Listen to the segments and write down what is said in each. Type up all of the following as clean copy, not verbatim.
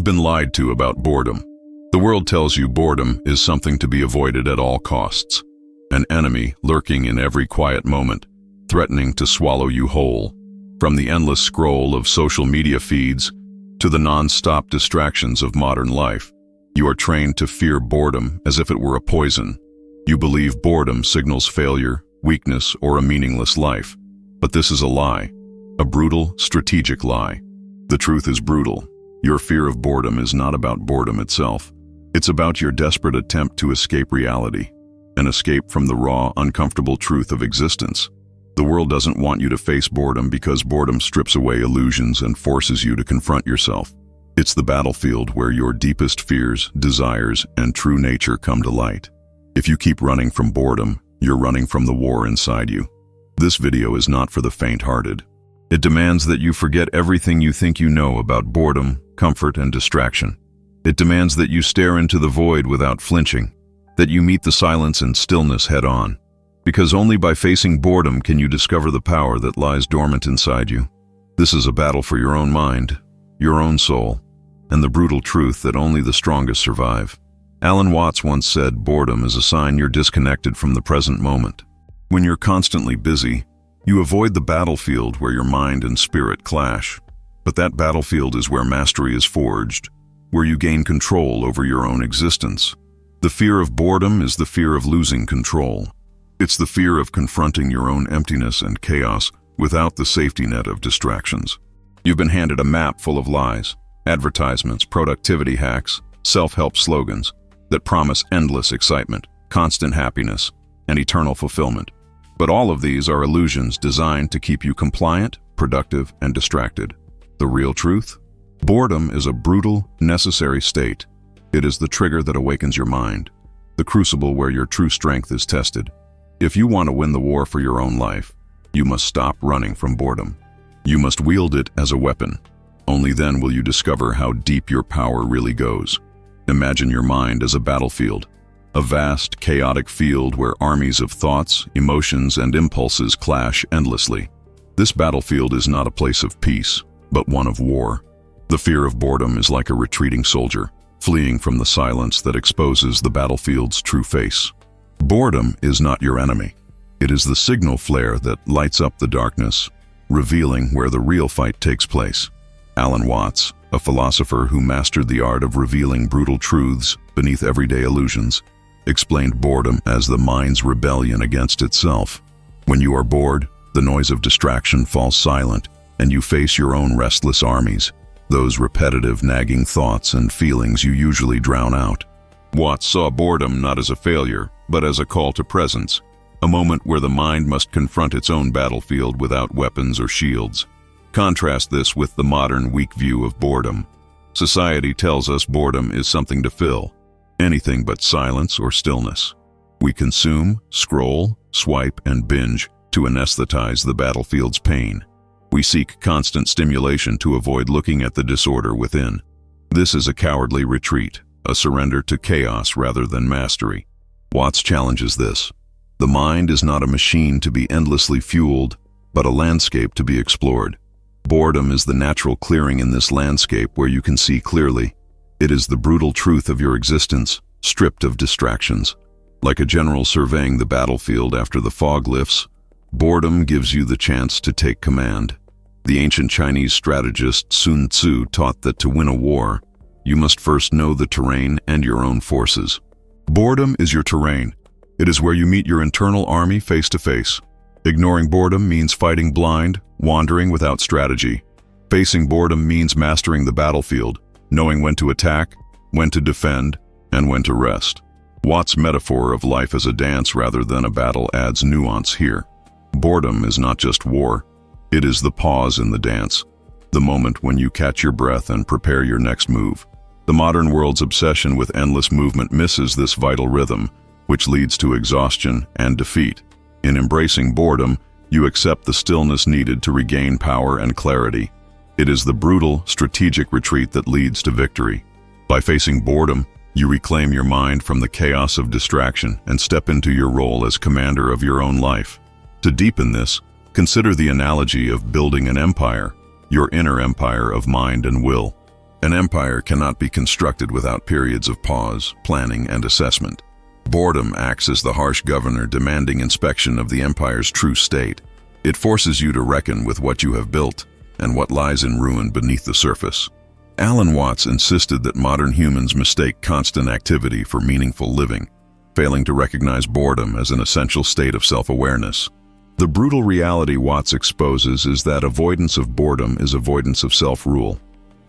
You've been lied to about boredom. The world tells you boredom is something to be avoided at all costs, an enemy lurking in every quiet moment, threatening to swallow you whole. From the endless scroll of social media feeds to the non-stop distractions of modern life, you are trained to fear boredom as if it were a poison. You believe boredom signals failure, weakness, or a meaningless life. But this is a lie, a brutal, strategic lie. The truth is brutal. Your fear of boredom is not about boredom itself. It's about your desperate attempt to escape reality, an escape from the raw, uncomfortable truth of existence. The world doesn't want you to face boredom because boredom strips away illusions and forces you to confront yourself. It's the battlefield where your deepest fears, desires, and true nature come to light. If you keep running from boredom, you're running from the war inside you. This video is not for the faint-hearted. It demands that you forget everything you think you know about boredom, comfort, and distraction. It demands that you stare into the void without flinching, that you meet the silence and stillness head-on. Because only by facing boredom can you discover the power that lies dormant inside you. This is a battle for your own mind, your own soul, and the brutal truth that only the strongest survive. Alan Watts once said, boredom is a sign you're disconnected from the present moment. When you're constantly busy, you avoid the battlefield where your mind and spirit clash. But that battlefield is where mastery is forged, where you gain control over your own existence. The fear of boredom is the fear of losing control. It's the fear of confronting your own emptiness and chaos without the safety net of distractions. You've been handed a map full of lies, advertisements, productivity hacks, self-help slogans that promise endless excitement, constant happiness, and eternal fulfillment. But all of these are illusions designed to keep you compliant, productive, and distracted. The real truth? Boredom is a brutal, necessary state. It is the trigger that awakens your mind, the crucible where your true strength is tested. If you want to win the war for your own life, you must stop running from boredom. You must wield it as a weapon. Only then will you discover how deep your power really goes. Imagine your mind as a battlefield, a vast, chaotic field where armies of thoughts, emotions, and impulses clash endlessly. This battlefield is not a place of peace, but one of war. The fear of boredom is like a retreating soldier, fleeing from the silence that exposes the battlefield's true face. Boredom is not your enemy. It is the signal flare that lights up the darkness, revealing where the real fight takes place. Alan Watts, a philosopher who mastered the art of revealing brutal truths beneath everyday illusions, explained boredom as the mind's rebellion against itself. When you are bored, the noise of distraction falls silent, and you face your own restless armies, those repetitive, nagging thoughts and feelings you usually drown out. Watts saw boredom not as a failure, but as a call to presence, a moment where the mind must confront its own battlefield without weapons or shields. Contrast this with the modern, weak view of boredom. Society tells us boredom is something to fill, anything but silence or stillness. We consume, scroll, swipe, and binge to anesthetize the battlefield's pain. We seek constant stimulation to avoid looking at the disorder within. This is a cowardly retreat, a surrender to chaos rather than mastery. Watts challenges this. The mind is not a machine to be endlessly fueled, but a landscape to be explored. Boredom is the natural clearing in this landscape where you can see clearly. It is the brutal truth of your existence, stripped of distractions. Like a general surveying the battlefield after the fog lifts, boredom gives you the chance to take command. The ancient Chinese strategist Sun Tzu taught that to win a war, you must first know the terrain and your own forces. Boredom is your terrain. It is where you meet your internal army face to face. Ignoring boredom means fighting blind, wandering without strategy. Facing boredom means mastering the battlefield, knowing when to attack, when to defend, and when to rest. Watts' metaphor of life as a dance rather than a battle adds nuance here. Boredom is not just war. It is the pause in the dance, the moment when you catch your breath and prepare your next move. The modern world's obsession with endless movement misses this vital rhythm, which leads to exhaustion and defeat. In embracing boredom, you accept the stillness needed to regain power and clarity. It is the brutal, strategic retreat that leads to victory. By facing boredom, you reclaim your mind from the chaos of distraction and step into your role as commander of your own life. To deepen this, consider the analogy of building an empire, your inner empire of mind and will. An empire cannot be constructed without periods of pause, planning, and assessment. Boredom acts as the harsh governor demanding inspection of the empire's true state. It forces you to reckon with what you have built and what lies in ruin beneath the surface. Alan Watts insisted that modern humans mistake constant activity for meaningful living, failing to recognize boredom as an essential state of self-awareness. The brutal reality Watts exposes is that avoidance of boredom is avoidance of self-rule.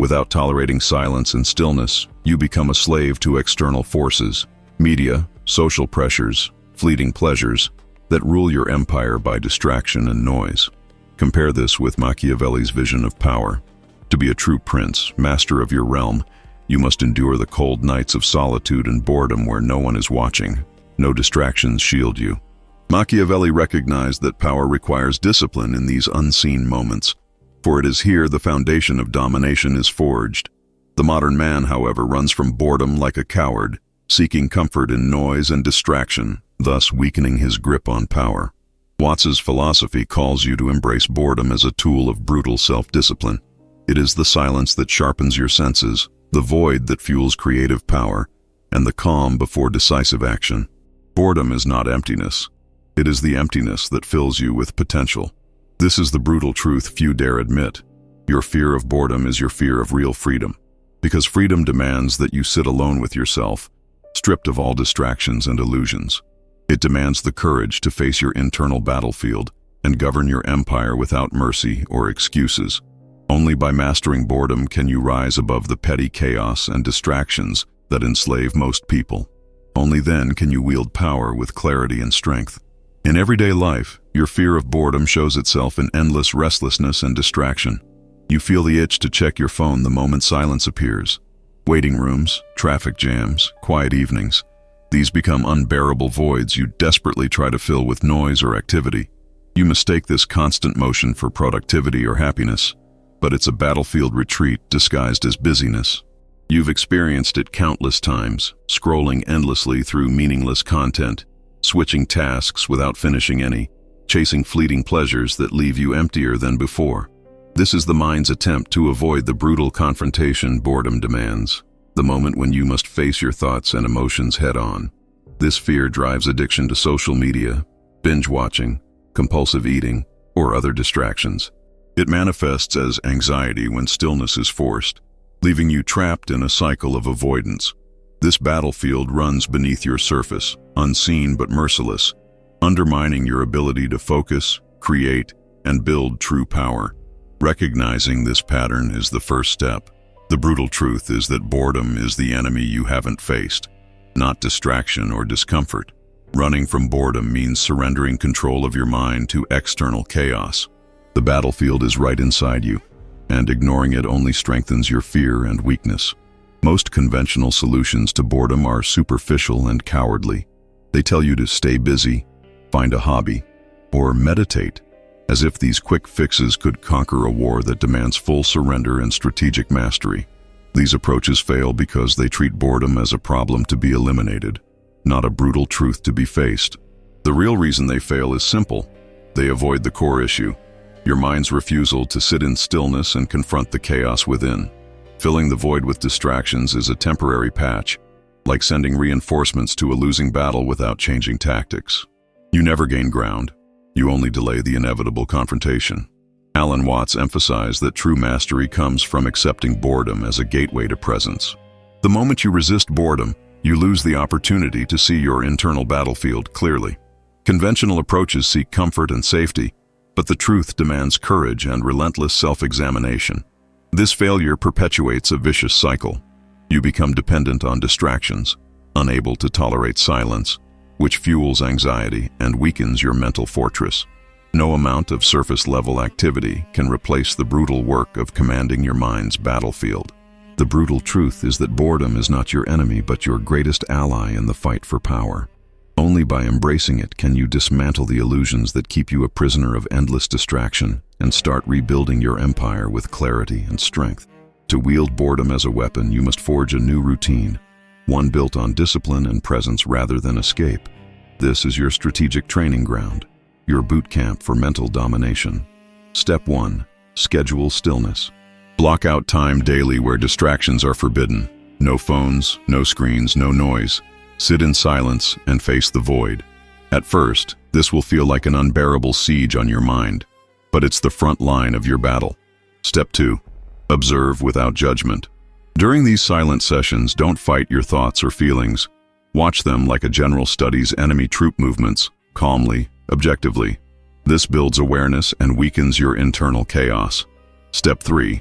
Without tolerating silence and stillness, you become a slave to external forces, media, social pressures, fleeting pleasures, that rule your empire by distraction and noise. Compare this with Machiavelli's vision of power. To be a true prince, master of your realm, you must endure the cold nights of solitude and boredom where no one is watching. No distractions shield you. Machiavelli recognized that power requires discipline in these unseen moments, for it is here the foundation of domination is forged. The modern man, however, runs from boredom like a coward, seeking comfort in noise and distraction, thus weakening his grip on power. Watts's philosophy calls you to embrace boredom as a tool of brutal self-discipline. It is the silence that sharpens your senses, the void that fuels creative power, and the calm before decisive action. Boredom is not emptiness. It is the emptiness that fills you with potential. This is the brutal truth few dare admit. Your fear of boredom is your fear of real freedom, because freedom demands that you sit alone with yourself, stripped of all distractions and illusions. It demands the courage to face your internal battlefield and govern your empire without mercy or excuses. Only by mastering boredom can you rise above the petty chaos and distractions that enslave most people. Only then can you wield power with clarity and strength. In everyday life, your fear of boredom shows itself in endless restlessness and distraction. You feel the itch to check your phone the moment silence appears. Waiting rooms, traffic jams, quiet evenings. These become unbearable voids you desperately try to fill with noise or activity. You mistake this constant motion for productivity or happiness, but it's a battlefield retreat disguised as busyness. You've experienced it countless times, scrolling endlessly through meaningless content, switching tasks without finishing any, chasing fleeting pleasures that leave you emptier than before. This is the mind's attempt to avoid the brutal confrontation boredom demands, the moment when you must face your thoughts and emotions head-on. This fear drives addiction to social media, binge-watching, compulsive eating, or other distractions. It manifests as anxiety when stillness is forced, leaving you trapped in a cycle of avoidance. This battlefield runs beneath your surface, unseen but merciless, undermining your ability to focus, create, and build true power. Recognizing this pattern is the first step. The brutal truth is that boredom is the enemy you haven't faced, not distraction or discomfort. Running from boredom means surrendering control of your mind to external chaos. The battlefield is right inside you, and ignoring it only strengthens your fear and weakness. Most conventional solutions to boredom are superficial and cowardly. They tell you to stay busy, find a hobby, or meditate, as if these quick fixes could conquer a war that demands full surrender and strategic mastery. These approaches fail because they treat boredom as a problem to be eliminated, not a brutal truth to be faced. The real reason they fail is simple. They avoid the core issue, your mind's refusal to sit in stillness and confront the chaos within. Filling the void with distractions is a temporary patch, like sending reinforcements to a losing battle without changing tactics. You never gain ground. You only delay the inevitable confrontation. Alan Watts emphasized that true mastery comes from accepting boredom as a gateway to presence. The moment you resist boredom, you lose the opportunity to see your internal battlefield clearly. Conventional approaches seek comfort and safety, but the truth demands courage and relentless self-examination. This failure perpetuates a vicious cycle. You become dependent on distractions, unable to tolerate silence, which fuels anxiety and weakens your mental fortress. No amount of surface-level activity can replace the brutal work of commanding your mind's battlefield. The brutal truth is that boredom is not your enemy but your greatest ally in the fight for power. Only by embracing it can you dismantle the illusions that keep you a prisoner of endless distraction and start rebuilding your empire with clarity and strength. To wield boredom as a weapon, you must forge a new routine, one built on discipline and presence rather than escape. This is your strategic training ground, your boot camp for mental domination. Step 1. Schedule stillness. Block out time daily where distractions are forbidden. No phones, no screens, no noise. Sit in silence and face the void. At first, this will feel like an unbearable siege on your mind, but it's the front line of your battle. Step 2. Observe without judgment. During these silent sessions, don't fight your thoughts or feelings. Watch them like a general studies enemy troop movements, calmly, objectively. This builds awareness and weakens your internal chaos. Step 3.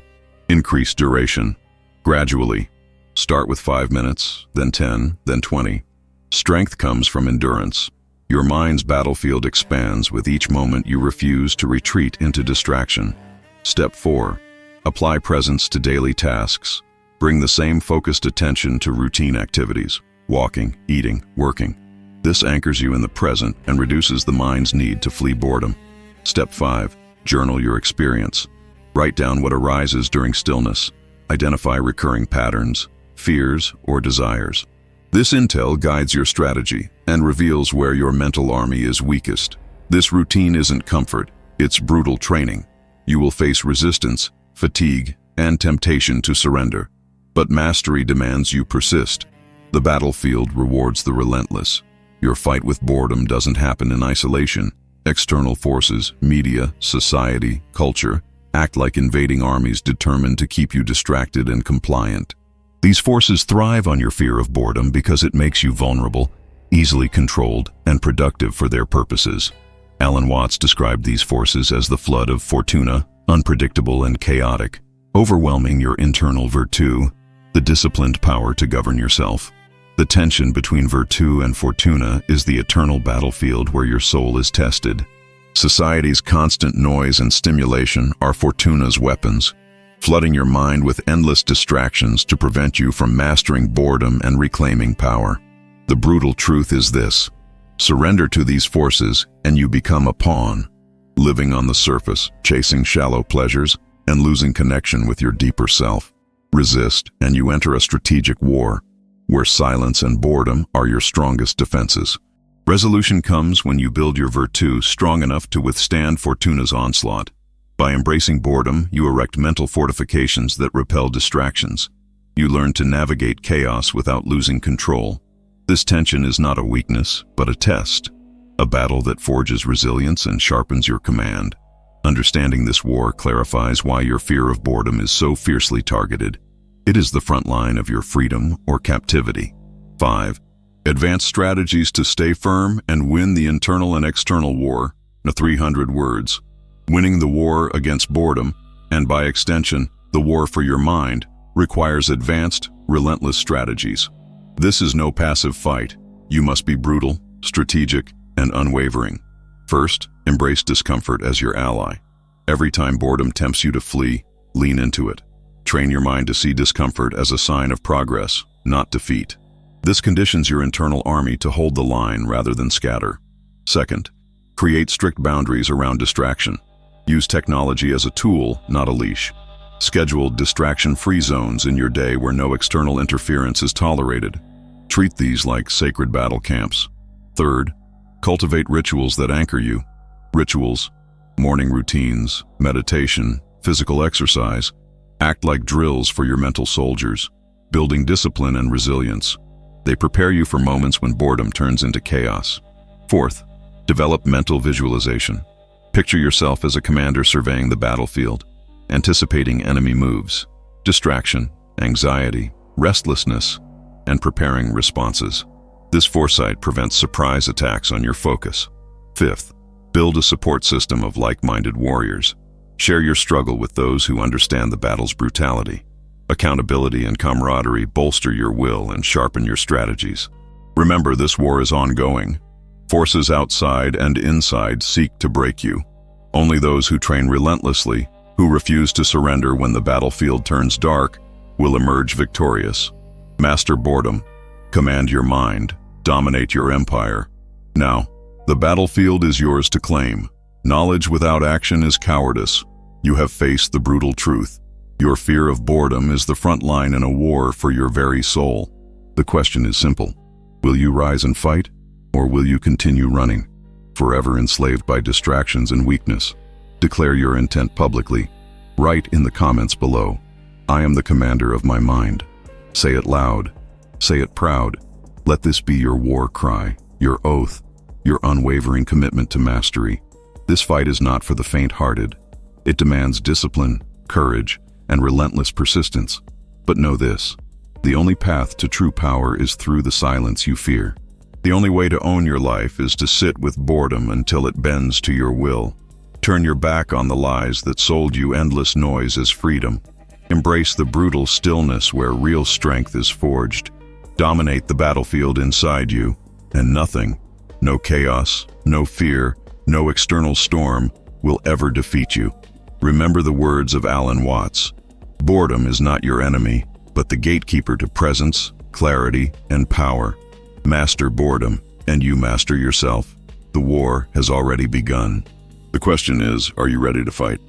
Increase duration. Gradually. Start with 5 minutes, then 10, then 20. Strength comes from endurance. Your mind's battlefield expands with each moment you refuse to retreat into distraction. Step 4. Apply presence to daily tasks. Bring the same focused attention to routine activities, walking, eating, working. This anchors you in the present and reduces the mind's need to flee boredom. Step 5. Journal your experience. Write down what arises during stillness. Identify recurring patterns, fears, or desires. This intel guides your strategy and reveals where your mental army is weakest. This routine isn't comfort, it's brutal training. You will face resistance, fatigue, and temptation to surrender. But mastery demands you persist. The battlefield rewards the relentless. Your fight with boredom doesn't happen in isolation. External forces, media, society, culture, act like invading armies determined to keep you distracted and compliant. These forces thrive on your fear of boredom because it makes you vulnerable, easily controlled, and productive for their purposes. Alan Watts described these forces as the flood of fortuna, unpredictable and chaotic, overwhelming your internal virtue, the disciplined power to govern yourself. The tension between virtue and fortuna is the eternal battlefield where your soul is tested. Society's constant noise and stimulation are fortuna's weapons, flooding your mind with endless distractions to prevent you from mastering boredom and reclaiming power. The brutal truth is this: surrender to these forces and you become a pawn, living on the surface, chasing shallow pleasures, and losing connection with your deeper self. Resist, and you enter a strategic war, where silence and boredom are your strongest defenses. Resolution comes when you build your virtue strong enough to withstand fortuna's onslaught. By embracing boredom, you erect mental fortifications that repel distractions. You learn to navigate chaos without losing control. This tension is not a weakness, but a test, a battle that forges resilience and sharpens your command. Understanding this war clarifies why your fear of boredom is so fiercely targeted. It is the front line of your freedom or captivity. 5. Advanced strategies to stay firm and win the internal and external war. 300 words. Winning the war against boredom, and by extension, the war for your mind, requires advanced, relentless strategies. This is no passive fight. You must be brutal, strategic, and unwavering. First, embrace discomfort as your ally. Every time boredom tempts you to flee, lean into it. Train your mind to see discomfort as a sign of progress, not defeat. This conditions your internal army to hold the line rather than scatter. Second, create strict boundaries around distraction. Use technology as a tool, not a leash. Schedule distraction-free zones in your day where no external interference is tolerated. Treat these like sacred battle camps. Third, cultivate rituals that anchor you. Rituals, morning routines, meditation, physical exercise, act like drills for your mental soldiers, building discipline and resilience. They prepare you for moments when boredom turns into chaos. Fourth, develop mental visualization. Picture yourself as a commander surveying the battlefield, anticipating enemy moves, distraction, anxiety, restlessness, and preparing responses. This foresight prevents surprise attacks on your focus. Fifth, build a support system of like-minded warriors. Share your struggle with those who understand the battle's brutality. Accountability and camaraderie bolster your will and sharpen your strategies. Remember, this war is ongoing. Forces outside and inside seek to break you. Only those who train relentlessly, who refuse to surrender when the battlefield turns dark, will emerge victorious. Master boredom. Command your mind. Dominate your empire. Now, the battlefield is yours to claim. Knowledge without action is cowardice. You have faced the brutal truth. Your fear of boredom is the front line in a war for your very soul. The question is simple. Will you rise and fight, or will you continue running, forever enslaved by distractions and weakness? Declare your intent publicly. Write in the comments below. I am the commander of my mind. Say it loud. Say it proud. Let this be your war cry, your oath, your unwavering commitment to mastery. This fight is not for the faint-hearted. It demands discipline, courage, and relentless persistence. But know this: the only path to true power is through the silence you fear. The only way to own your life is to sit with boredom until it bends to your will. Turn your back on the lies that sold you endless noise as freedom. Embrace the brutal stillness where real strength is forged. Dominate the battlefield inside you, and nothing, no chaos, no fear, no external storm will ever defeat you. Remember the words of Alan Watts: boredom is not your enemy, but the gatekeeper to presence, clarity, and power. Master boredom, and you master yourself. The war has already begun. The question is, are you ready to fight?